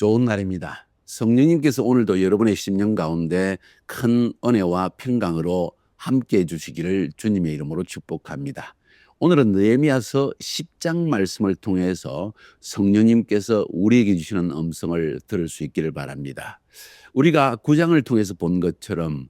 좋은 날입니다. 성령님께서 오늘도 여러분의 심령 가운데 큰 은혜와 평강으로 함께 해주시기를 주님의 이름으로 축복합니다. 오늘은 느헤미야서 10장 말씀을 통해서 성령님께서 우리에게 주시는 음성을 들을 수 있기를 바랍니다. 우리가 9장을 통해서 본 것처럼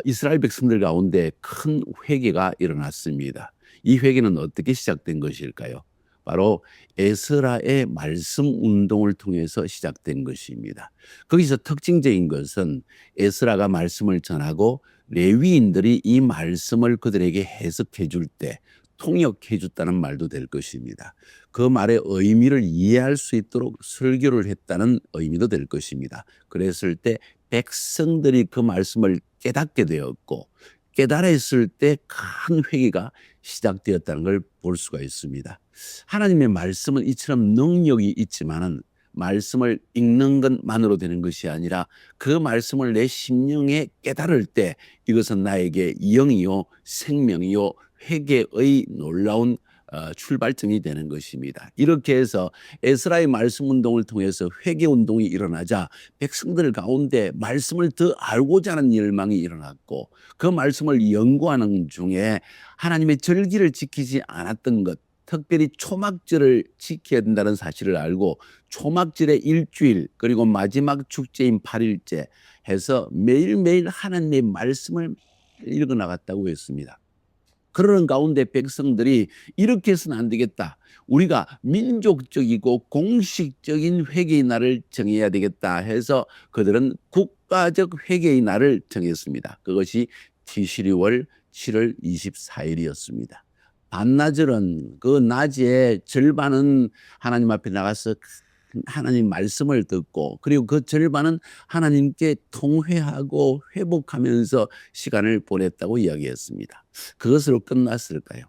이스라엘 백성들 가운데 큰 회개가 일어났습니다. 이 회개는 어떻게 시작된 것일까요? 바로 에스라의 말씀 운동을 통해서 시작된 것입니다. 거기서 특징적인 것은 에스라가 말씀을 전하고 레위인들이 이 말씀을 그들에게 해석해 줄 때 통역해 줬다는 말도 될 것입니다. 그 말의 의미를 이해할 수 있도록 설교를 했다는 의미도 될 것입니다. 그랬을 때 백성들이 그 말씀을 깨닫게 되었고 깨달았을 때 큰 회개가 시작되었다는 걸 볼 수가 있습니다. 하나님의 말씀은 이처럼 능력이 있지만은 말씀을 읽는 것만으로 되는 것이 아니라 그 말씀을 내 심령에 깨달을 때 이것은 나에게 영이요 생명이요 회개의 놀라운 출발점이 되는 것입니다. 이렇게 해서 에스라의 말씀 운동을 통해서 회개 운동이 일어나자 백성들 가운데 말씀을 더 알고자 하는 열망이 일어났고 그 말씀을 연구하는 중에 하나님의 절기를 지키지 않았던 것, 특별히 초막절을 지켜야 된다는 사실을 알고 초막절의 일주일 그리고 마지막 축제인 8일째 해서 매일매일 하나님의 말씀을 읽어나갔다고 했습니다. 그러는 가운데 백성들이 이렇게 해서는 안 되겠다. 우리가 민족적이고 공식적인 회개의 날을 정해야 되겠다 해서 그들은 국가적 회개의 날을 정했습니다. 그것이 티시리월 7월 24일이었습니다. 반나절은 그 낮에 절반은 하나님 앞에 나가서 하나님 말씀을 듣고 그리고 그 절반은 하나님께 통회하고 회복하면서 시간을 보냈다고 이야기했습니다. 그것으로 끝났을까요?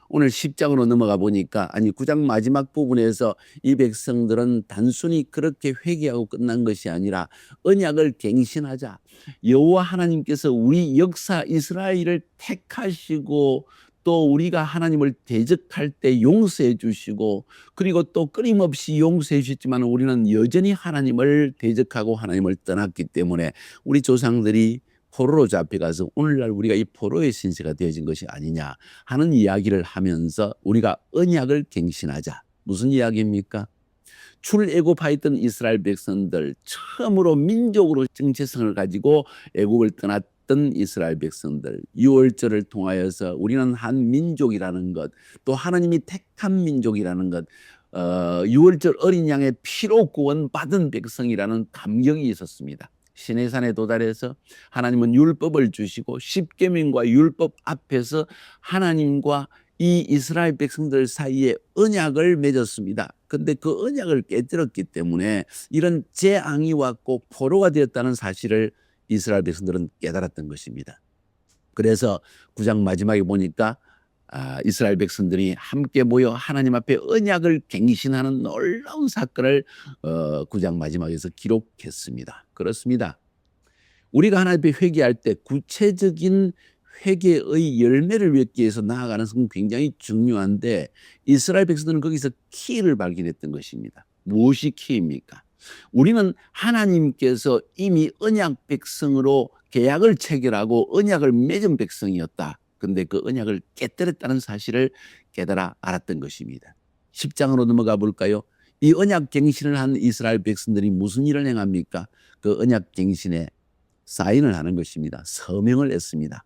오늘 10장으로 넘어가 보니까 9장 마지막 부분에서 이 백성들은 단순히 그렇게 회개하고 끝난 것이 아니라 언약을 갱신하자. 여호와 하나님께서 우리 역사 이스라엘을 택하시고 또 우리가 하나님을 대적할 때 용서해 주시고 그리고 또 끊임없이 용서해 주셨지만 우리는 여전히 하나님을 대적하고 하나님을 떠났기 때문에 우리 조상들이 포로로 잡혀가서 오늘날 우리가 이 포로의 신세가 되어진 것이 아니냐 하는 이야기를 하면서 우리가 언약을 갱신하자. 무슨 이야기입니까? 출애굽하였던 이스라엘 백성들 처음으로 민족으로 정체성을 가지고 애굽을 떠났던 이스라엘 백성들 6월절을 통하여서 우리는 한 민족이라는 것, 또 하나님이 택한 민족이라는 것, 6월절 어린 양의 피로 구원받은 백성이라는 감격이 있었습니다. 시내산에 도달해서 하나님은 율법을 주시고 십계명과 율법 앞에서 하나님과 이 이스라엘 백성들 사이에 언약을 맺었습니다. 그런데 그 언약을 깨뜨렸기 때문에 이런 재앙이 왔고 포로가 되었다는 사실을 이스라엘 백성들은 깨달았던 것입니다. 그래서 9장 마지막에 보니까 이스라엘 백성들이 함께 모여 하나님 앞에 언약을 갱신하는 놀라운 사건을 9장 마지막에서 기록했습니다. 그렇습니다. 우리가 하나님 앞에 회개할 때 구체적인 회개의 열매를 맺기 위해서 나아가는 것은 굉장히 중요한데 이스라엘 백성들은 거기서 키를 발견했던 것입니다. 무엇이 키입니까? 우리는 하나님께서 이미 언약 백성으로 계약을 체결하고 언약을 맺은 백성이었다. 그런데 그 언약을 깨뜨렸다는 사실을 깨달아 알았던 것입니다. 10장으로 넘어가 볼까요? 이 언약 갱신을 한 이스라엘 백성들이 무슨 일을 행합니까? 그 언약 갱신에 사인을 하는 것입니다. 서명을 했습니다.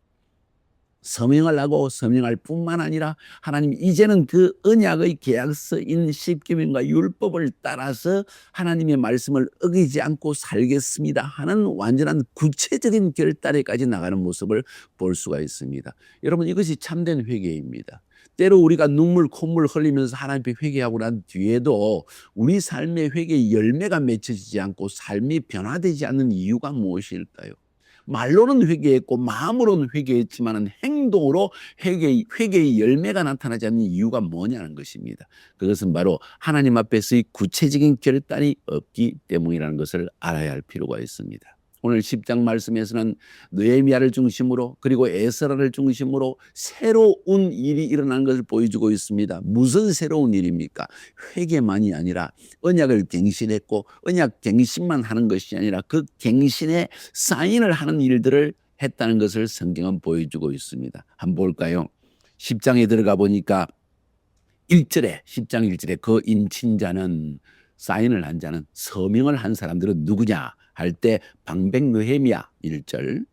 서명을 하고 서명할 뿐만 아니라 하나님 이제는 그 언약의 계약서인 십계명과 율법을 따라서 하나님의 말씀을 어기지 않고 살겠습니다 하는 완전한 구체적인 결단에까지 나가는 모습을 볼 수가 있습니다. 여러분 이것이 참된 회개입니다. 때로 우리가 눈물 콧물 흘리면서 하나님 앞에 회개하고 난 뒤에도 우리 삶의 회개의 열매가 맺혀지지 않고 삶이 변화되지 않는 이유가 무엇일까요? 말로는 회개했고 마음으로는 회개했지만 행동으로 회개의 열매가 나타나지 않는 이유가 뭐냐는 것입니다. 그것은 바로 하나님 앞에서의 구체적인 결단이 없기 때문이라는 것을 알아야 할 필요가 있습니다. 오늘 10장 말씀에서는 느헤미야를 중심으로 그리고 에스라를 중심으로 새로운 일이 일어나는 것을 보여주고 있습니다. 무슨 새로운 일입니까? 회개만이 아니라 언약을 갱신했고 언약 갱신만 하는 것이 아니라 그 갱신에 사인을 하는 일들을 했다는 것을 성경은 보여주고 있습니다. 한번 볼까요? 10장에 들어가 보니까 1절에 10장 1절에 그 인친자는 사인을 한 자는 서명을 한 사람들은 누구냐 할 때 방백 느헤미야 1절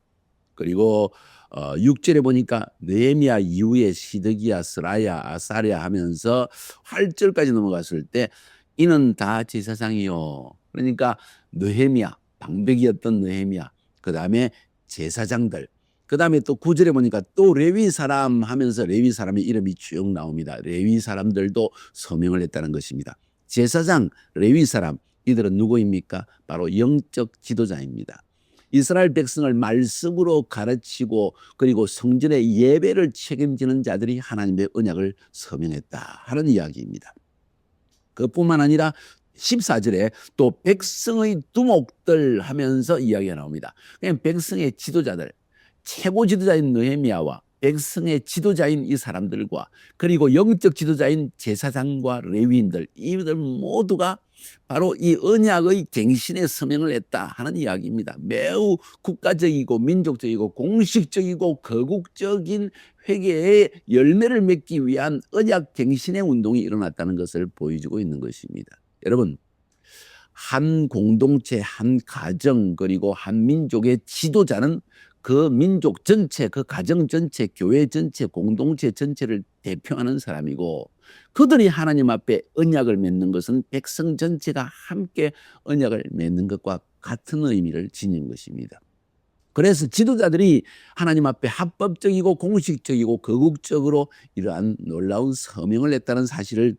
그리고 6절에 보니까 느헤미야 이후에 시드기야 스라야 아사랴 하면서 8절까지 넘어갔을 때 이는 다 제사장이요. 그러니까 느헤미야 방백이었던 느헤미야 그다음에 제사장들 그다음에 또 9절에 보니까 또 레위 사람 하면서 레위 사람의 이름이 쭉 나옵니다. 레위 사람들도 서명을 했다는 것입니다. 제사장, 레위 사람 이들은 누구입니까? 바로 영적 지도자입니다. 이스라엘 백성을 말씀으로 가르치고 그리고 성전의 예배를 책임지는 자들이 하나님의 언약을 서명했다 하는 이야기입니다. 그뿐만 아니라 14절에 또 백성의 두목들 하면서 이야기가 나옵니다. 그냥 백성의 지도자들 최고 지도자인 느헤미야와 백성의 지도자인 이 사람들과 그리고 영적 지도자인 제사장과 레위인들 이들 모두가 바로 이 언약의 갱신에 서명을 했다 하는 이야기입니다. 매우 국가적이고 민족적이고 공식적이고 거국적인 회개의 열매를 맺기 위한 언약 갱신의 운동이 일어났다는 것을 보여주고 있는 것입니다. 여러분 한 공동체, 한 가정 그리고 한 민족의 지도자는 그 민족 전체, 그 가정 전체, 교회 전체, 공동체 전체를 대표하는 사람이고 그들이 하나님 앞에 언약을 맺는 것은 백성 전체가 함께 언약을 맺는 것과 같은 의미를 지닌 것입니다. 그래서 지도자들이 하나님 앞에 합법적이고 공식적이고 거국적으로 이러한 놀라운 서명을 했다는 사실을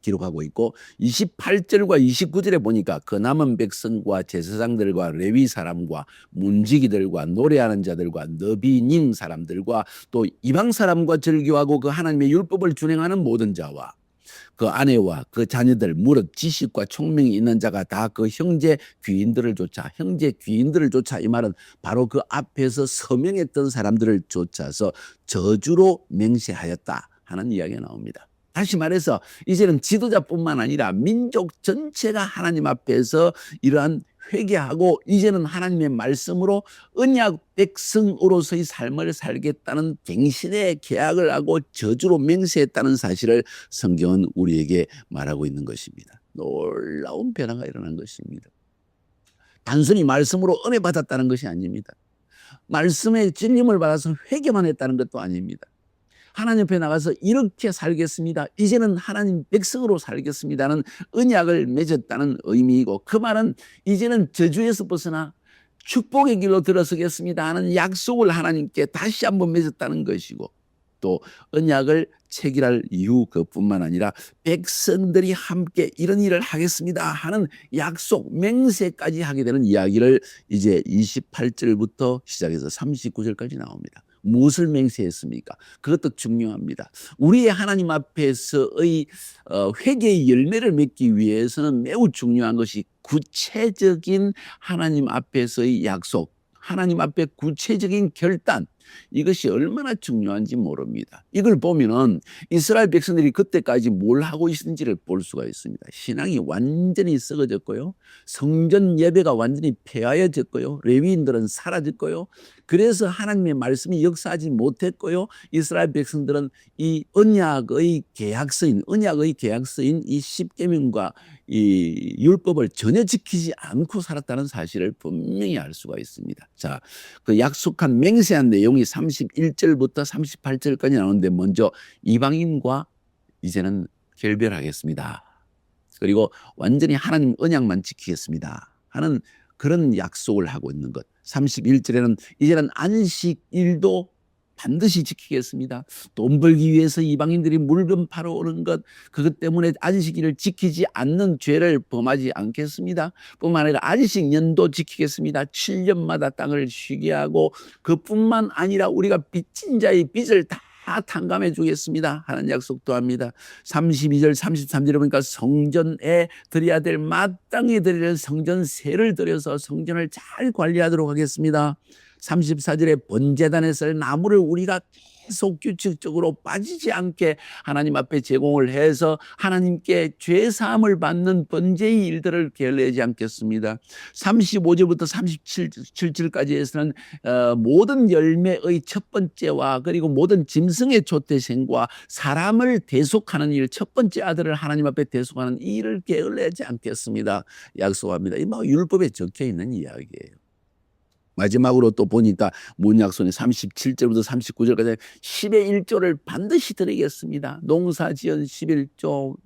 기록하고 있고 28절과 29절에 보니까 그 남은 백성과 제사장들과 레위 사람과 문지기들과 노래하는 자들과 너비닝 사람들과 또 이방 사람과 절교하고 그 하나님의 율법을 준행하는 모든 자와 그 아내와 그 자녀들 무릇 지식과 총명이 있는 자가 다 그 형제 귀인들을 쫓아 이 말은 바로 그 앞에서 서명했던 사람들을 쫓아서 저주로 맹세하였다 하는 이야기가 나옵니다. 다시 말해서 이제는 지도자뿐만 아니라 민족 전체가 하나님 앞에서 이러한 회개하고 이제는 하나님의 말씀으로 언약 백성으로서의 삶을 살겠다는 갱신의 계약을 하고 저주로 맹세했다는 사실을 성경은 우리에게 말하고 있는 것입니다. 놀라운 변화가 일어난 것입니다. 단순히 말씀으로 은혜 받았다는 것이 아닙니다. 말씀의 진림을 받아서 회개만 했다는 것도 아닙니다. 하나님 앞에 나가서 이렇게 살겠습니다. 이제는 하나님 백성으로 살겠습니다는 언약을 맺었다는 의미이고 그 말은 이제는 저주에서 벗어나 축복의 길로 들어서겠습니다 하는 약속을 하나님께 다시 한번 맺었다는 것이고 또 언약을 체결할 이유 그뿐만 아니라 백성들이 함께 이런 일을 하겠습니다 하는 약속 맹세까지 하게 되는 이야기를 이제 28절부터 시작해서 39절까지 나옵니다. 무엇을 맹세했습니까? 그것도 중요합니다. 우리의 하나님 앞에서의 회개의 열매를 맺기 위해서는 매우 중요한 것이 구체적인 하나님 앞에서의 약속, 하나님 앞에 구체적인 결단 이것이 얼마나 중요한지 모릅니다. 이걸 보면은 이스라엘 백성들이 그때까지 뭘 하고 있는지를 볼 수가 있습니다. 신앙이 완전히 썩어졌고요. 성전 예배가 완전히 폐하여졌고요. 레위인들은 사라졌고요. 그래서 하나님의 말씀이 역사하지 못했고요. 이스라엘 백성들은 이 언약의 계약서인 이 십계명과 이 율법을 전혀 지키지 않고 살았다는 사실을 분명히 알 수가 있습니다. 자, 그 약속한 맹세한 내용이 31절부터 38절까지 나오는데 먼저 이방인과 이제는 결별하겠습니다. 그리고 완전히 하나님 언약만 지키겠습니다 하는 그런 약속을 하고 있는 것. 31절에는 이제는 안식일도 반드시 지키겠습니다. 돈 벌기 위해서 이방인들이 물건 팔아 오는 것 그것 때문에 안식일을 지키지 않는 죄를 범하지 않겠습니다. 뿐만 아니라 안식년도 지키겠습니다. 7년마다 땅을 쉬게 하고 그뿐만 아니라 우리가 빚진 자의 빚을 다 다 탕감해 주겠습니다 하는 약속도 합니다. 32절 33절에 보니까 성전에 드려야 될 마땅히 드려야 될 성전세를 드려서 성전을 잘 관리하도록 하겠습니다. 34절에 번제단에 쓸 나무를 우리가 계속 규칙적으로 빠지지 않게 하나님 앞에 제공을 해서 하나님께 죄사함을 받는 번제의 일들을 게을리하지 않겠습니다. 35절부터 37절까지에서는 모든 열매의 첫 번째와 그리고 모든 짐승의 초태생과 사람을 대속하는 일, 첫 번째 아들을 하나님 앞에 대속하는 이 일을 게을리하지 않겠습니다 약속합니다. 이 율법에 적혀 있는 이야기예요. 마지막으로 또 보니까 문약손의 37절부터 39절까지 10의 1조를 반드시 드리겠습니다. 농사지은 11조,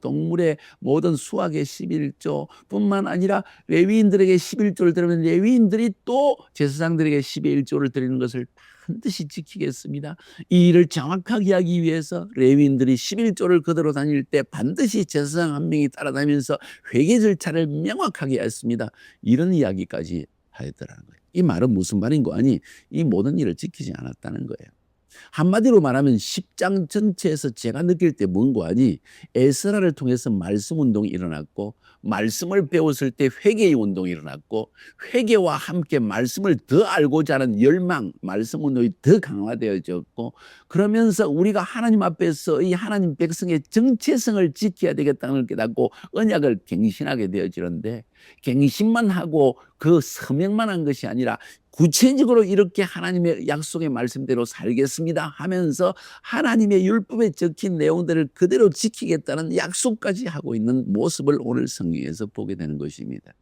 동물의 모든 수확의 11조 뿐만 아니라 레위인들에게 11조를 드리면 레위인들이 또 제사장들에게 10의 1조를 드리는 것을 반드시 지키겠습니다. 이 일을 정확하게 하기 위해서 레위인들이 11조를 그대로 다닐 때 반드시 제사장 한 명이 따라다니면서 회개 절차를 명확하게 했습니다. 이런 이야기까지 하였더라는 거예요. 이 말은 무슨 말인고 아니 이 모든 일을 지키지 않았다는 거예요. 한마디로 말하면 10장 전체에서 제가 느낄 때 뭔고 아니 에스라를 통해서 말씀 운동이 일어났고 말씀을 배웠을 때 회개의 운동이 일어났고 회개와 함께 말씀을 더 알고자 하는 열망 말씀 운동이 더 강화되어졌고 그러면서 우리가 하나님 앞에서 이 하나님 백성의 정체성을 지켜야 되겠다는 걸 깨닫고 언약을 갱신하게 되어지는데 갱신만 하고 그 서명만 한 것이 아니라 구체적으로 이렇게 하나님의 약속의 말씀대로 살겠습니다 하면서 하나님의 율법에 적힌 내용들을 그대로 지키겠다는 약속까지 하고 있는 모습을 오늘 성경에서 보게 되는 것입니다.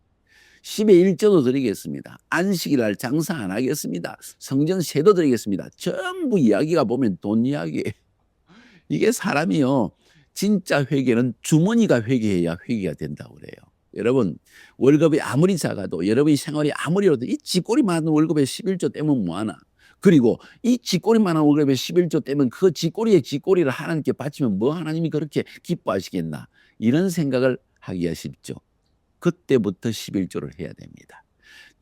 10의 1조도 드리겠습니다. 안식일날 장사 안 하겠습니다. 성전세도 드리겠습니다. 전부 이야기가 보면 돈 이야기예요. 이게 사람이요 진짜 회개는 주머니가 회개해야 회개가 된다고 그래요. 여러분 월급이 아무리 작아도 여러분이 생활이 아무리 어려도 이 쥐꼬리 많은 월급에 11조 떼면 뭐하나. 그리고 이 쥐꼬리 많은 월급에 11조 떼면 그 쥐꼬리의 쥐꼬리를 하나님께 바치면 뭐 하나님이 그렇게 기뻐하시겠나. 이런 생각을 하기가 쉽죠. 그때부터 11조를 해야 됩니다.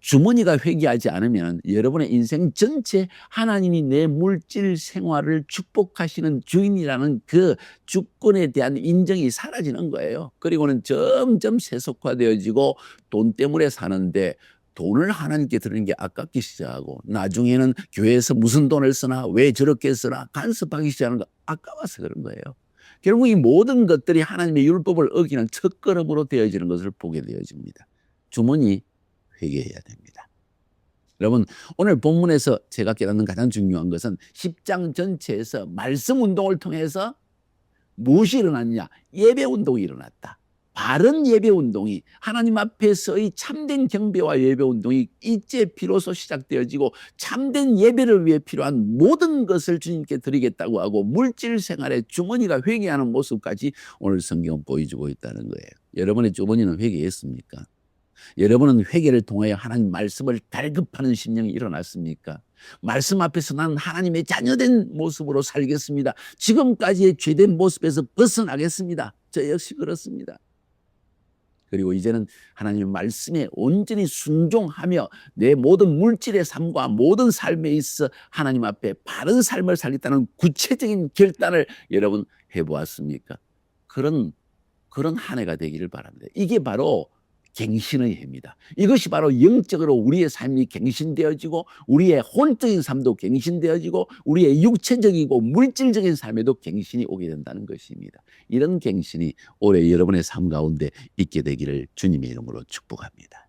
주머니가 회개하지 않으면 여러분의 인생 전체 하나님이 내 물질 생활을 축복하시는 주인이라는 그 주권에 대한 인정이 사라지는 거예요. 그리고는 점점 세속화되어지고 돈 때문에 사는데 돈을 하나님께 드리는 게 아깝기 시작하고 나중에는 교회에서 무슨 돈을 쓰나 왜 저렇게 쓰나 간섭하기 시작하는 거 아까워서 그런 거예요. 결국 이 모든 것들이 하나님의 율법을 어기는 첫걸음으로 되어지는 것을 보게 되어집니다. 주머니 회개해야 됩니다. 여러분 오늘 본문에서 제가 깨닫는 가장 중요한 것은 10장 전체에서 말씀 운동을 통해서 무엇이 일어났냐? 예배 운동이 일어났다. 바른 예배 운동이 하나님 앞에서의 참된 경배와 예배 운동이 이제 비로소 시작되어지고 참된 예배를 위해 필요한 모든 것을 주님께 드리겠다고 하고 물질 생활에 주머니가 회개하는 모습까지 오늘 성경은 보여주고 있다는 거예요. 여러분의 주머니는 회개했습니까? 여러분은 회개를 통하여 하나님 말씀을 발급하는 심령이 일어났습니까? 말씀 앞에서 나는 하나님의 자녀된 모습으로 살겠습니다. 지금까지의 죄된 모습에서 벗어나겠습니다. 저 역시 그렇습니다. 그리고 이제는 하나님의 말씀에 온전히 순종하며 내 모든 물질의 삶과 모든 삶에 있어 하나님 앞에 바른 삶을 살겠다는 구체적인 결단을 여러분 해보았습니까? 그런 한 해가 되기를 바랍니다. 이게 바로 갱신의 해입니다. 이것이 바로 영적으로 우리의 삶이 갱신되어지고 우리의 혼적인 삶도 갱신되어지고 우리의 육체적이고 물질적인 삶에도 갱신이 오게 된다는 것입니다. 이런 갱신이 올해 여러분의 삶 가운데 있게 되기를 주님의 이름으로 축복합니다.